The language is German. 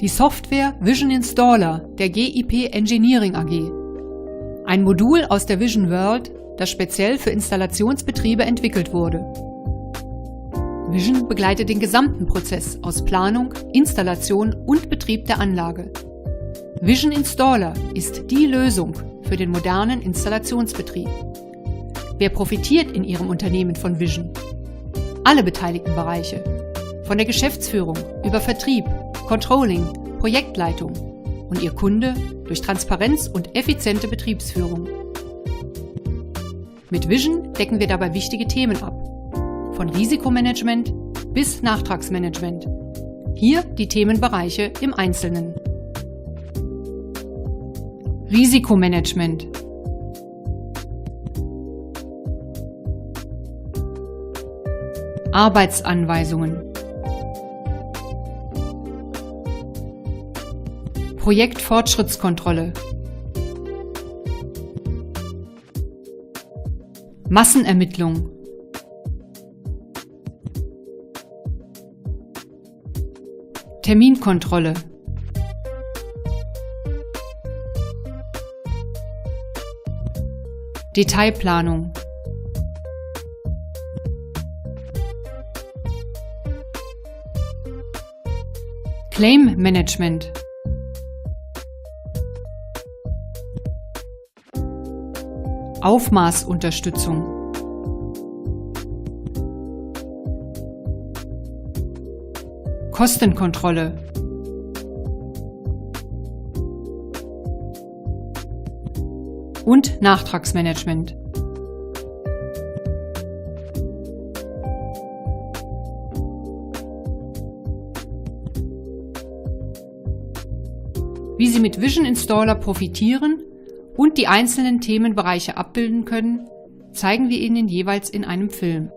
Die Software Vision Installer der GIP Engineering AG. Ein Modul aus der Vision World, das speziell für Installationsbetriebe entwickelt wurde. Vision begleitet den gesamten Prozess aus Planung, Installation und Betrieb der Anlage. Vision Installer ist die Lösung für den modernen Installationsbetrieb. Wer profitiert in Ihrem Unternehmen von Vision? Alle beteiligten Bereiche, von der Geschäftsführung über Vertrieb, Controlling, Projektleitung und Ihr Kunde durch Transparenz und effiziente Betriebsführung. Mit Vision decken wir dabei wichtige Themen ab, von Risikomanagement bis Nachtragsmanagement. Hier die Themenbereiche im Einzelnen. Risikomanagement. Arbeitsanweisungen. Projektfortschrittskontrolle. Massenermittlung. Terminkontrolle. Detailplanung. Claim Management. Aufmaßunterstützung. Kostenkontrolle. Und Nachtragsmanagement. Wie Sie mit Vision Installer profitieren und die einzelnen Themenbereiche abbilden können, zeigen wir Ihnen jeweils in einem Film.